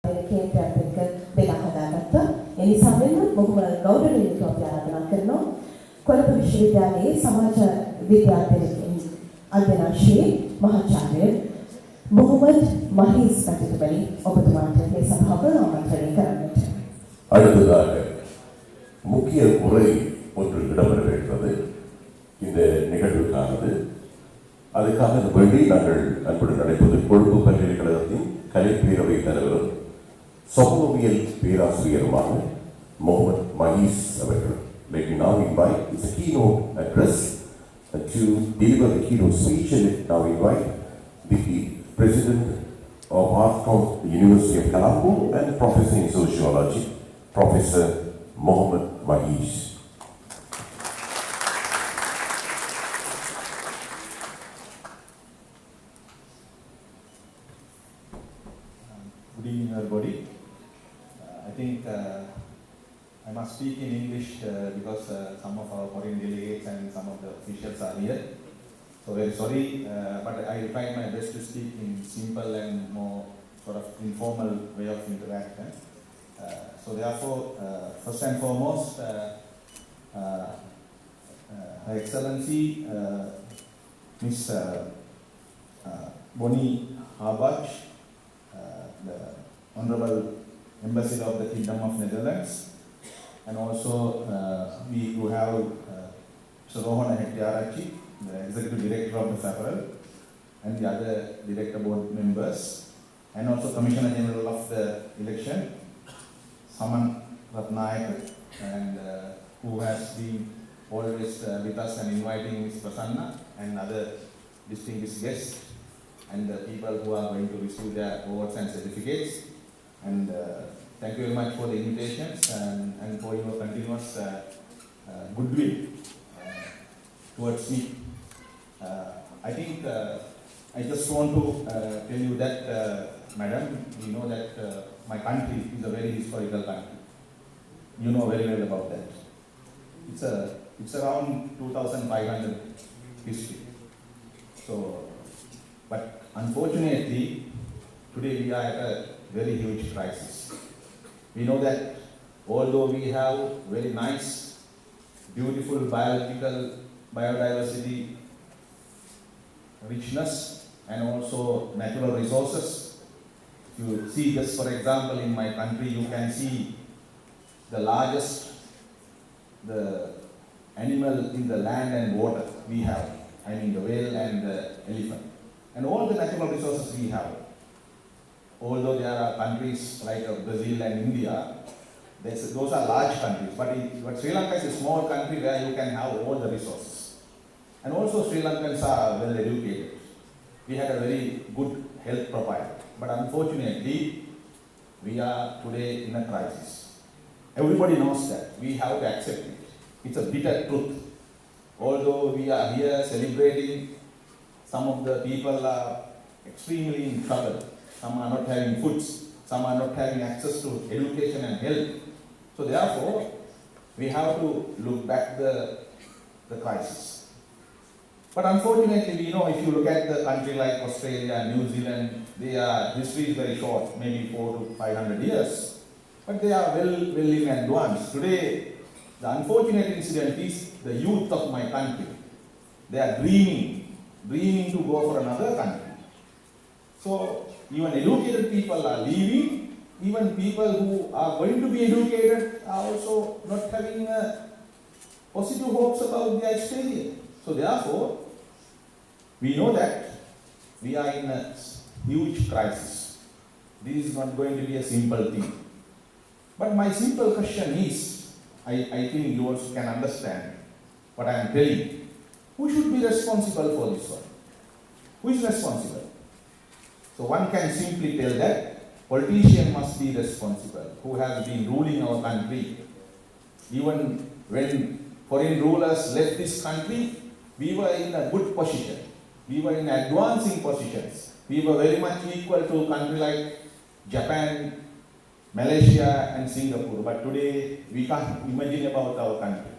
කේන්ද්‍රයක් එක්ක දෙකක් හදාගත්තා. ඒ නිසා වෙන බොහොම ගෞරවණීය අපි ආරාධනා කරනවා කොළඹ විශ්වවිද්‍යාලයේ සමාජ විද්‍යාලයේ අධ්‍යනාංශයේ මහාචාර්ය Mohammed Mahees පැතිතුමනි ඔබතුමාට මේ සභාව ආමන්ත්‍රණය කරන්නට. அடுத்ததாக முக்கிய உரை ஒன்று இடம்பெறவிருக்கிறது இந்த நிகழ்வுக்கானது. அதுக்காக வேண்டி நாங்கள் அன்புடன் நடைபெறுவது கொழும்பு பல்கலைக்கழகத்தின் கலைப்பேரவை தலைவரும் சமூகவியல் பேராசிரியருமான Mohammed Mahees அவர்கள். Let me now invite his keynote address to deliver the keynote speech, and now invite the President of University of Colombo and Professor in Sociology, Professor Mohammed Mahees. Good evening, everybody. I think I must speak in English because some of our foreign delegates and some of the officials are here. So very sorry, but I will try my best to speak in simple and more sort of informal way of interaction. So therefore, first and foremost, Her Excellency Miss Bonnie Harbach, the Honorable Ambassador of the Kingdom of Netherlands, and also we who have Mr. Rohan Hettiarachchi, the Executive Director of the Federal, and the other Director Board members, and also Commissioner General of the Election, Saman Ratnayaka, and who has been always with us and inviting Ms. Prasanna and other distinguished guests, and the people who are going to receive their awards and certificates. And thank you very much for the invitations and for your continuous goodwill towards me. I think I just want to tell you that, Madam, you know that my country is a very historical country. You know very well about that. It's around 2,500 history. So, but unfortunately, today we are at a very huge crisis. We know that although we have very nice, beautiful biodiversity, richness, and also natural resources. If you see just for example in my country, you can see the largest animal in the land and water we have. I mean the whale and the elephant. And all the natural resources we have. Although there are countries like Brazil and India, those are large countries. But Sri Lanka is a small country where you can have all the resources. And also Sri Lankans are well educated. We had a very good health profile. But unfortunately, we are today in a crisis. Everybody knows that. We have to accept it. It's a bitter truth. Although we are here celebrating, some of the people are extremely in trouble. Some are not having foods. Some are not having access to education and health. So therefore, we have to look back the crisis. But unfortunately, we know if you look at the country like Australia, New Zealand, their history is very short, maybe 400 to 500 years. But they are well in advance. Today, the unfortunate incident is the youth of my country. They are dreaming to go for another country. So even educated people are leaving. Even people who are going to be educated are also not having positive hopes about their stay here. So therefore, we know that we are in a huge crisis. This is not going to be a simple thing. But my simple question is, I think you also can understand what I am telling. Who should be responsible for this one? Who is responsible? So one can simply tell that politician must be responsible, who has been ruling our country. Even when foreign rulers left this country, we were in a good position. We were in advancing positions. We were very much equal to a country like Japan, Malaysia and Singapore. But today, we can't imagine about our country.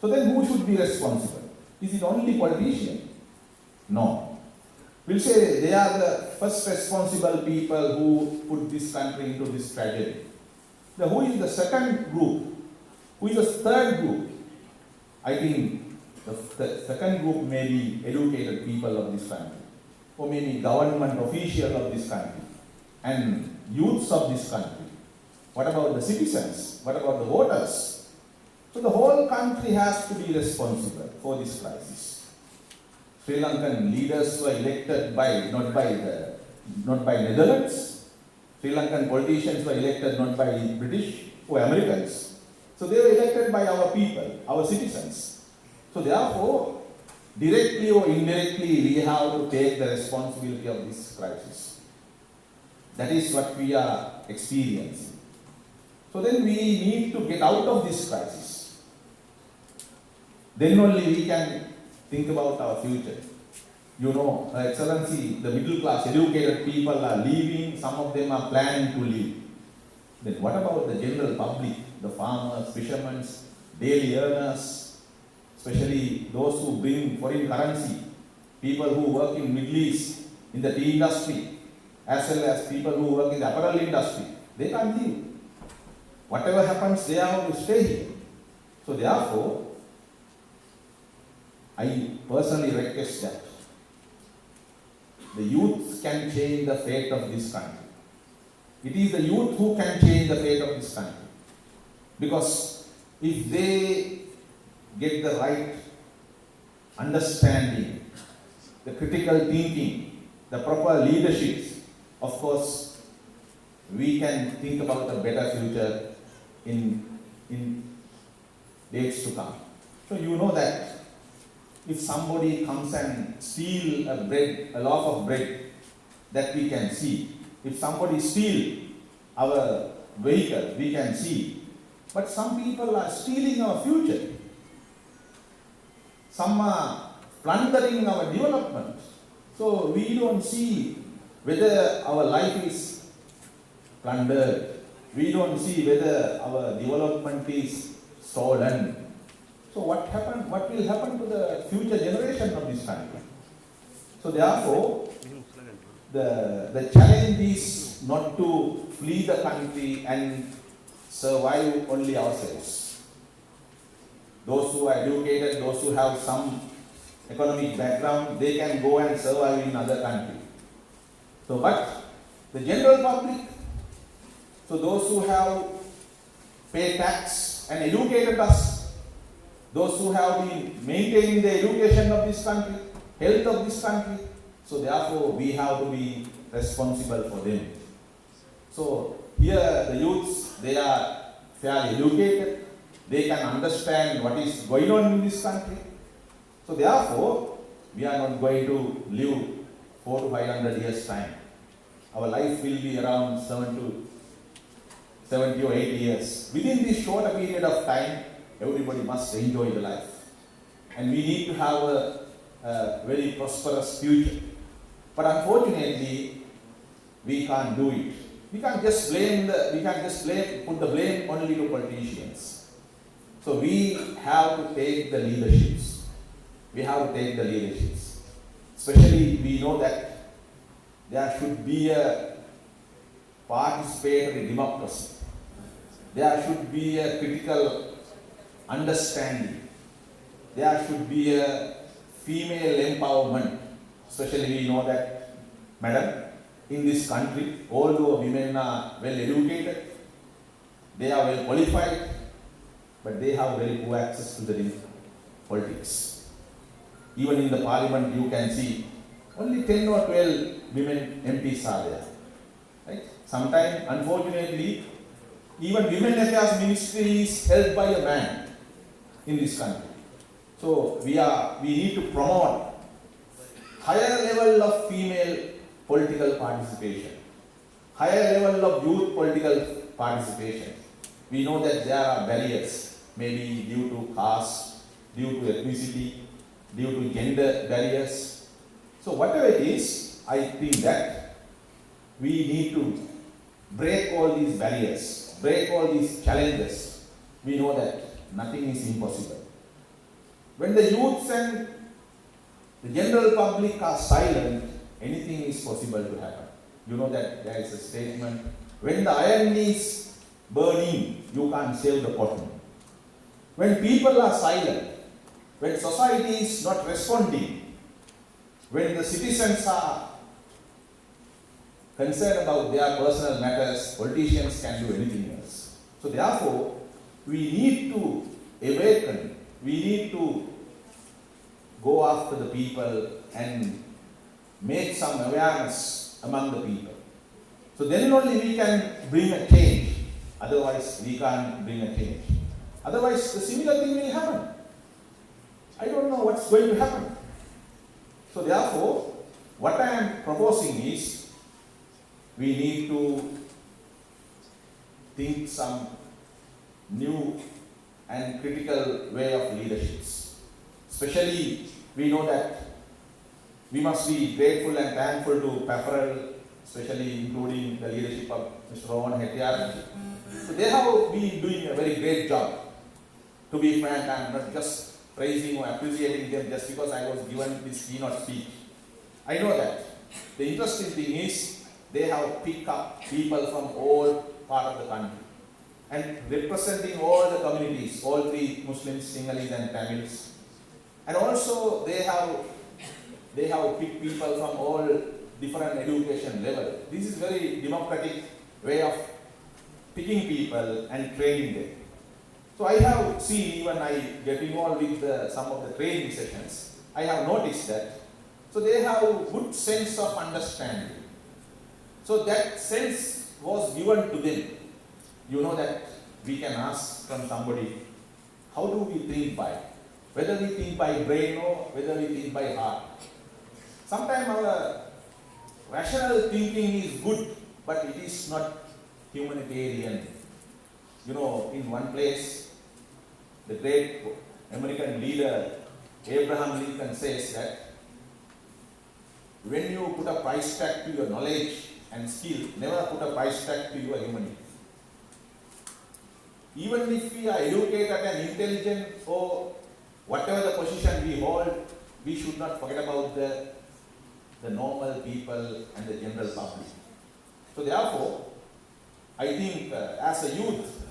So then who should be responsible? Is it only politician? No. will say they are the first responsible people who put this country into this tragedy. Now, who is the second group? Who is the third group? I think the second group may be educated people of this country, or maybe government officials of this country, and youths of this country. What about the citizens? What about the voters? So the whole country has to be responsible for this crisis. Sri Lankan leaders were elected not by Netherlands. Sri Lankan politicians were elected not by British or Americans. So they were elected by our people, our citizens. So therefore, directly or indirectly, we have to take the responsibility of this crisis. That is what we are experiencing. So then we need to get out of this crisis. Then only we can think about our future. You know, Excellency, the middle class educated people are leaving, some of them are planning to leave. Then what about the general public, the farmers, fishermen, daily earners, especially those who bring foreign currency, people who work in Middle East, in the tea industry, as well as people who work in the apparel industry? They can't leave. Whatever happens, they are to stay here. So therefore, I personally request that the youth can change the fate of this country. It is the youth who can change the fate of this country. Because if they get the right understanding, the critical thinking, the proper leadership, of course, we can think about a better future in days to come. So you know that if somebody comes and steal a loaf of bread, that we can see. If somebody steal our vehicle, we can see. But some people are stealing our future. Some are plundering our development. So we don't see whether our life is plundered. We don't see whether our development is stolen. So what will happen to the future generation of this country? So therefore, the challenge is not to flee the country and survive only ourselves. Those who are educated, those who have some economic background, they can go and survive in other countries. So, but the general public, so those who have paid tax and educated us, those who have been maintaining the education of this country, health of this country, so therefore we have to be responsible for them. So here the youths, they are fairly educated, they can understand what is going on in this country. So therefore, we are not going to live 400 to 500 years time. Our life will be around 70 or 80 years. Within this short period of time, everybody must enjoy the life. And we need to have a very prosperous future. But unfortunately, we can't do it. We can't just put the blame only to politicians. So we have to take the leaderships. Especially we know that there should be a participatory democracy. There should be a critical understanding. There should be a female empowerment. Especially we know that, madam, in this country, although women are well educated, they are well qualified, but they have very poor access to the politics. Even in the parliament, you can see only 10 or 12 women MPs are there. Right? Sometimes, unfortunately, even women affairs ministry is held by a man in this country. So we need to promote higher level of female political participation, higher level of youth political participation. We know that there are barriers, maybe due to caste, due to ethnicity, due to gender barriers. So whatever it is, I think that we need to break all these barriers, break all these challenges. We know that nothing is impossible. When the youths and the general public are silent, anything is possible to happen. You know that there is a statement, when the iron is burning, you can't save the cotton. When people are silent, when society is not responding, when the citizens are concerned about their personal matters, politicians can do anything else. So therefore, we need to awaken, we need to go after the people and make some awareness among the people. So then only we can bring a change. Otherwise, we can't bring a change. Otherwise, the similar thing will happen. I don't know what's going to happen. So therefore, what I am proposing is, we need to think some new and critical way of leaderships. Especially, we know that we must be grateful and thankful to Pafferel, especially including the leadership of Mr. Rowan Hettiar. So they have been doing a very great job. To be frank, I am not just praising or appreciating them just because I was given this keynote speech. I know that. The interesting thing is, they have picked up people from all parts of the country and representing all the communities, all three Muslims, Sinhalese and Tamils. And also they have picked people from all different education level. This is very democratic way of picking people and training them. So I have seen, even I get involved with some of the training sessions, I have noticed that. So they have good sense of understanding. So that sense was given to them. You know that we can ask from somebody, how do we think by? Whether we think by brain or whether we think by heart. Sometimes our rational thinking is good, but it is not humanitarian. You know, in one place, the great American leader Abraham Lincoln says that when you put a price tag to your knowledge and skill, never put a price tag to your humanity. Even if we are educated and intelligent or whatever the position we hold, we should not forget about the normal people and the general public. So therefore, I think as a youth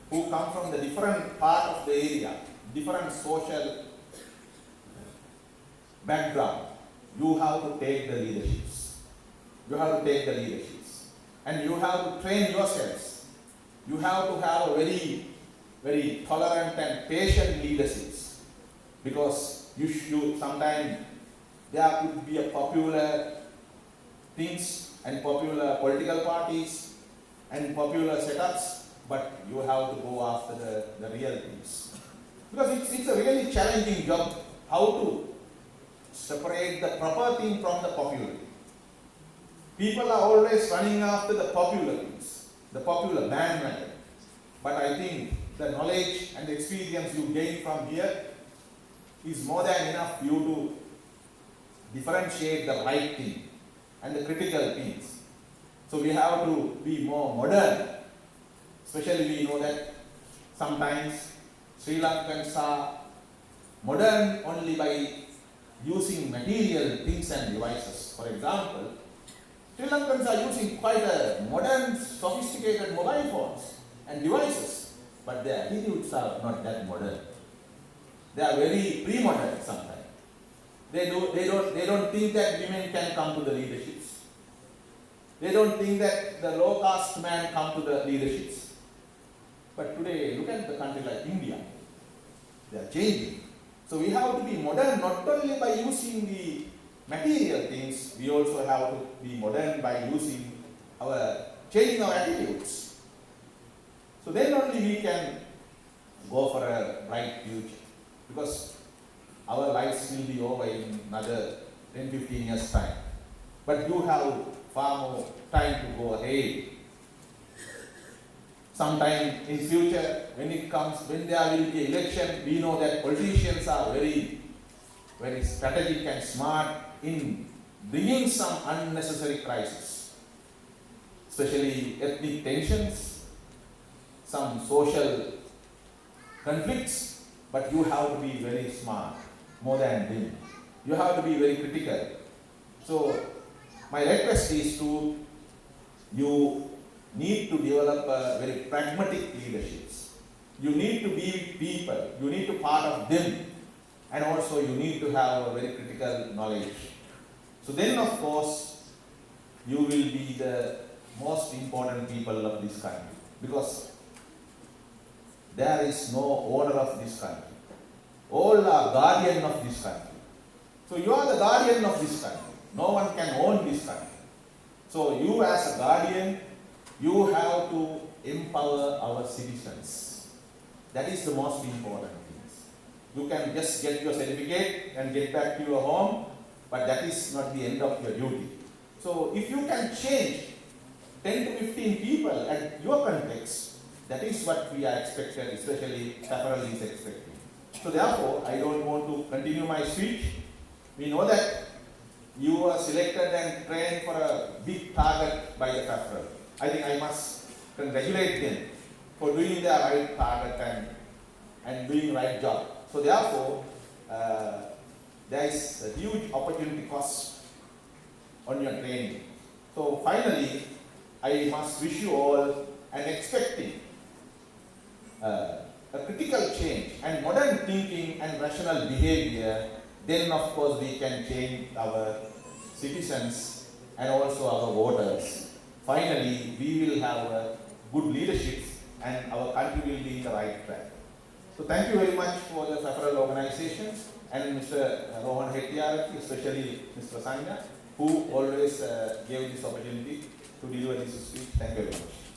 who come from the different part of the area, different social background, you have to take the leaderships. You have to take the leaderships. And you have to train yourselves. You have to have a very, very tolerant and patient leaderships. Because you sometimes there could be a popular things and popular political parties and popular setups, but you have to go after the real things. Because it's a really challenging job, how to separate the proper thing from the popular. People are always running after the popular things, the popular bandwagon. But I think the knowledge and the experience you gain from here is more than enough for you to differentiate the right thing and the critical things. So we have to be more modern. Especially we know that sometimes Sri Lankans are modern only by using material things and devices. For example, Sri Lankans are using quite a modern, sophisticated mobile phones and devices, but their attitudes are not that modern. They are very pre-modern sometimes. They don't think that women can come to the leaderships. They don't think that the low caste man come to the leaderships. But today, look at the country like India. They are changing. So we have to be modern not only by using the material things, we also have to be modern by changing our attitudes. So then only we can go for a bright future. Because our lives will be over in another 10-15 years' time. But you have far more time to go ahead. Sometime in future, when there will be election, we know that politicians are very, very strategic and smart in bringing some unnecessary crisis, especially ethnic tensions, some social conflicts, but you have to be very smart, more than them. You have to be very critical. So My request is to you need to develop a very pragmatic leaderships. You need to be with people, you need to part of them, and also you need to have a very critical knowledge. So then of course, you will be the most important people of this country, because there is no owner of this country. All are guardian of this country. So you are the guardian of this country. No one can own this country. So you as a guardian, you have to empower our citizens. That is the most important thing. You can just get your certificate and get back to your home, but that is not the end of your duty. So if you can change 10 to 15 people at your context, that is what we are expecting, especially Safaril is expecting. So therefore, I don't want to continue my speech. We know that you are selected and trained for a big target by the Safaril. I think I must congratulate them for doing their right target and doing right job. So therefore, there is a huge opportunity cost on your training. So finally, I must wish you all an expecting a critical change and modern thinking and rational behavior. Then of course we can change our citizens and also our voters. Finally, we will have a good leadership and our country will be in the right track. So thank you very much for the Safaril organization and Mr. Rohan Hettiarati, especially Mr. Sanya, who always gave this opportunity to deliver this speech. Thank you very much.